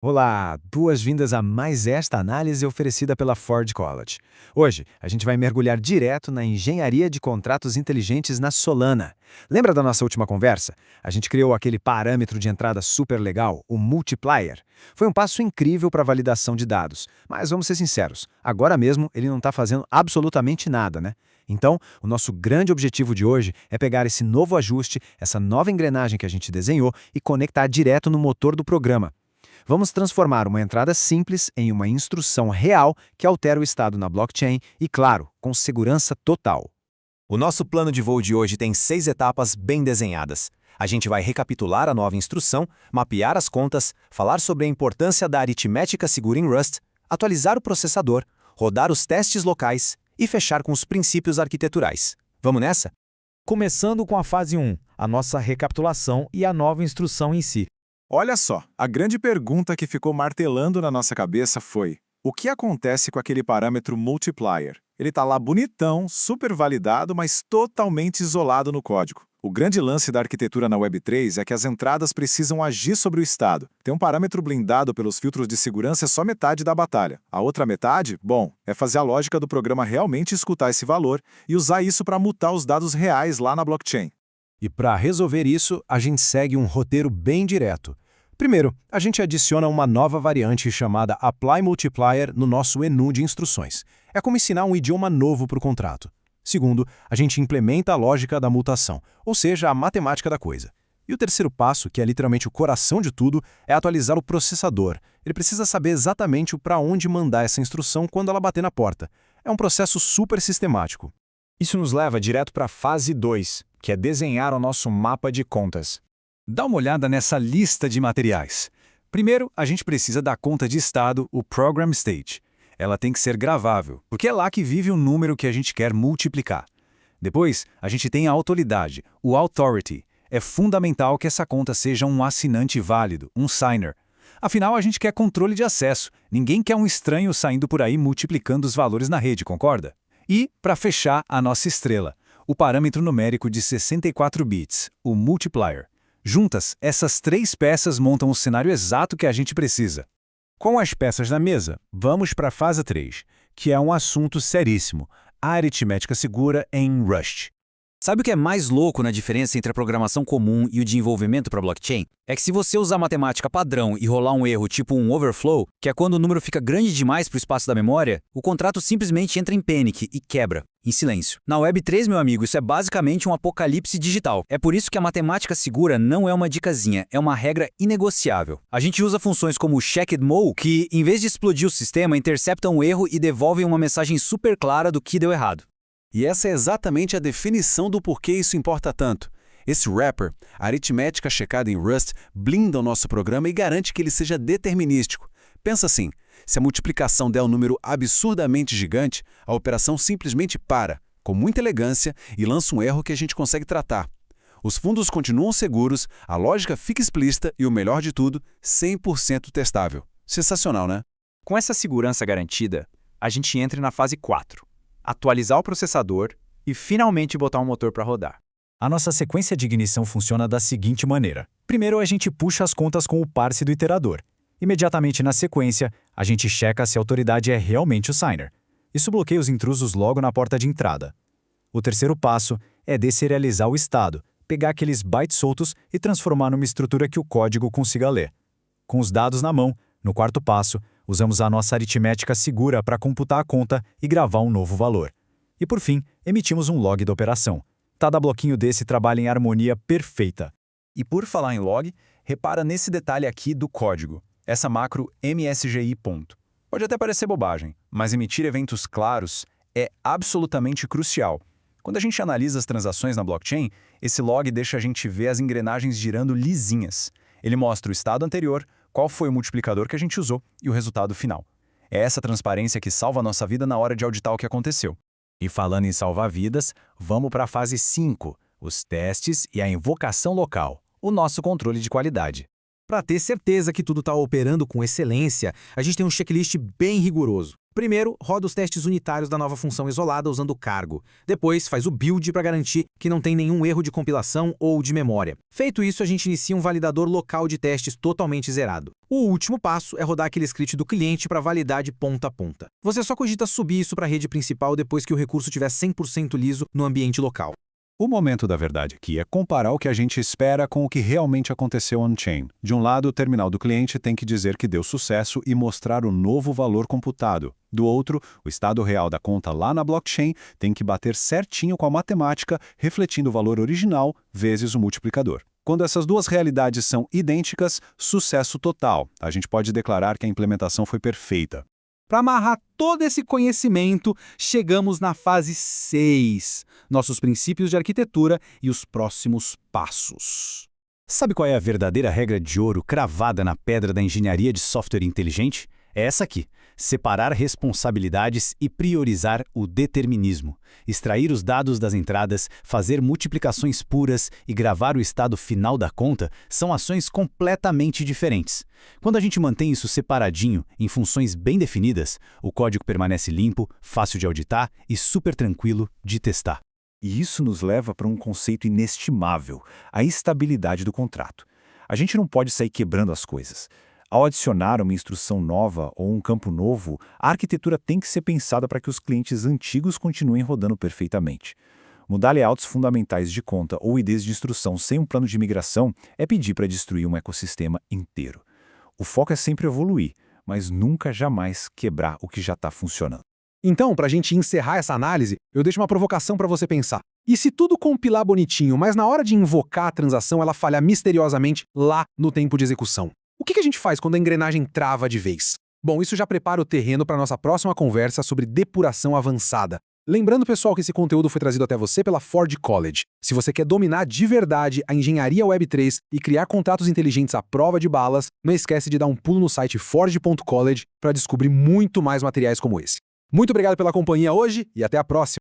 Olá, boas-vindas a mais esta análise oferecida pela Ford College. Hoje, a gente vai mergulhar direto na engenharia de contratos inteligentes na Solana. Lembra da nossa última conversa? A gente criou aquele parâmetro de entrada super legal, o multiplier. Foi um passo incrível para a validação de dados, mas vamos ser sinceros, agora mesmo ele não está fazendo absolutamente nada, né? Então, o nosso grande objetivo de hoje é pegar esse novo ajuste, essa nova engrenagem que a gente desenhou e conectar direto no motor do programa. Vamos transformar uma entrada simples em uma instrução real que altera o estado na blockchain e, claro, com segurança total. O nosso plano de voo de hoje tem 6 etapas bem desenhadas. A gente vai recapitular a nova instrução, mapear as contas, falar sobre a importância da aritmética segura em Rust, atualizar o processador, rodar os testes locais e fechar com os princípios arquiteturais. Vamos nessa? Começando com a fase 1, a nossa recapitulação e a nova instrução em si. Olha só, a grande pergunta que ficou martelando na nossa cabeça foi: o que acontece com aquele parâmetro multiplier? Ele está lá bonitão, super validado, mas totalmente isolado no código. O grande lance da arquitetura na Web3 é que as entradas precisam agir sobre o estado. Ter um parâmetro blindado pelos filtros de segurança é só metade da batalha. A outra metade, bom, é fazer a lógica do programa realmente escutar esse valor e usar isso para mutar os dados reais lá na blockchain. E para resolver isso, a gente segue um roteiro bem direto. Primeiro, a gente adiciona uma nova variante chamada Apply Multiplier no nosso menu de instruções. É como ensinar um idioma novo para o contrato. Segundo, a gente implementa a lógica da mutação, ou seja, a matemática da coisa. E o terceiro passo, que é literalmente o coração de tudo, é atualizar o processador. Ele precisa saber exatamente para onde mandar essa instrução quando ela bater na porta. É um processo super sistemático. Isso nos leva direto para a fase 2, que é desenhar o nosso mapa de contas. Dá uma olhada nessa lista de materiais. Primeiro, a gente precisa da conta de estado, o Program State. Ela tem que ser gravável, porque é lá que vive o número que a gente quer multiplicar. Depois, a gente tem a autoridade, o Authority. É fundamental que essa conta seja um assinante válido, um signer. Afinal, a gente quer controle de acesso. Ninguém quer um estranho saindo por aí multiplicando os valores na rede, concorda? E, para fechar, a nossa estrela, o parâmetro numérico de 64 bits, o multiplier. Juntas, essas 3 peças montam o cenário exato que a gente precisa. Com as peças na mesa, vamos para a fase 3, que é um assunto seríssimo, a aritmética segura em Rust. Sabe o que é mais louco na diferença entre a programação comum e o de envolvimento para blockchain? É que se você usar matemática padrão e rolar um erro tipo um overflow, que é quando o número fica grande demais para o espaço da memória, o contrato simplesmente entra em panic e quebra, em silêncio. Na Web3, meu amigo, isso é basicamente um apocalipse digital. É por isso que a matemática segura não é uma dicasinha, é uma regra inegociável. A gente usa funções como o checked-mo, que, em vez de explodir o sistema, interceptam o erro e devolvem uma mensagem super clara do que deu errado. E essa é exatamente a definição do porquê isso importa tanto. Esse wrapper, a aritmética checada em Rust, blinda o nosso programa e garante que ele seja determinístico. Pensa assim, se a multiplicação der um número absurdamente gigante, a operação simplesmente para, com muita elegância, e lança um erro que a gente consegue tratar. Os fundos continuam seguros, a lógica fica explícita e, o melhor de tudo, 100% testável. Sensacional, né? Com essa segurança garantida, a gente entra na fase 4. Atualizar o processador e finalmente botar o motor para rodar. A nossa sequência de ignição funciona da seguinte maneira. Primeiro, a gente puxa as contas com o parse do iterador. Imediatamente na sequência, a gente checa se a autoridade é realmente o signer. Isso bloqueia os intrusos logo na porta de entrada. O terceiro passo é deserializar o estado, pegar aqueles bytes soltos e transformar numa estrutura que o código consiga ler. Com os dados na mão, no quarto passo, usamos a nossa aritmética segura para computar a conta e gravar um novo valor. E por fim, emitimos um log da operação. Cada bloquinho desse trabalha em harmonia perfeita. E por falar em log, repara nesse detalhe aqui do código, essa macro msgi. Pode até parecer bobagem, mas emitir eventos claros é absolutamente crucial. Quando a gente analisa as transações na blockchain, esse log deixa a gente ver as engrenagens girando lisinhas. Ele mostra o estado anterior, qual foi o multiplicador que a gente usou e o resultado final. É essa transparência que salva a nossa vida na hora de auditar o que aconteceu. E falando em salvar vidas, vamos para a fase 5, os testes e a invocação local, o nosso controle de qualidade. Para ter certeza que tudo está operando com excelência, a gente tem um checklist bem rigoroso. Primeiro, roda os testes unitários da nova função isolada usando o cargo. Depois, faz o build para garantir que não tem nenhum erro de compilação ou de memória. Feito isso, a gente inicia um validador local de testes totalmente zerado. O último passo é rodar aquele script do cliente para validar de ponta a ponta. Você só cogita subir isso para a rede principal depois que o recurso estiver 100% liso no ambiente local. O momento da verdade aqui é comparar o que a gente espera com o que realmente aconteceu on-chain. De um lado, o terminal do cliente tem que dizer que deu sucesso e mostrar o novo valor computado. Do outro, o estado real da conta lá na blockchain tem que bater certinho com a matemática, refletindo o valor original vezes o multiplicador. Quando essas duas realidades são idênticas, sucesso total. A gente pode declarar que a implementação foi perfeita. Para amarrar todo esse conhecimento, chegamos na fase 6, nossos princípios de arquitetura e os próximos passos. Sabe qual é a verdadeira regra de ouro cravada na pedra da engenharia de software inteligente? É essa aqui: separar responsabilidades e priorizar o determinismo. Extrair os dados das entradas, fazer multiplicações puras e gravar o estado final da conta são ações completamente diferentes. Quando a gente mantém isso separadinho, em funções bem definidas, o código permanece limpo, fácil de auditar e super tranquilo de testar. E isso nos leva para um conceito inestimável: a estabilidade do contrato. A gente não pode sair quebrando as coisas. Ao adicionar uma instrução nova ou um campo novo, a arquitetura tem que ser pensada para que os clientes antigos continuem rodando perfeitamente. Mudar layouts fundamentais de conta ou IDs de instrução sem um plano de migração é pedir para destruir um ecossistema inteiro. O foco é sempre evoluir, mas nunca jamais quebrar o que já está funcionando. Então, para a gente encerrar essa análise, eu deixo uma provocação para você pensar. E se tudo compilar bonitinho, mas na hora de invocar a transação ela falhar misteriosamente lá no tempo de execução? O que a gente faz quando a engrenagem trava de vez? Bom, isso já prepara o terreno para a nossa próxima conversa sobre depuração avançada. Lembrando, pessoal, que esse conteúdo foi trazido até você pela Ford College. Se você quer dominar de verdade a engenharia Web3 e criar contratos inteligentes à prova de balas, não esquece de dar um pulo no site ford.college para descobrir muito mais materiais como esse. Muito obrigado pela companhia hoje e até a próxima!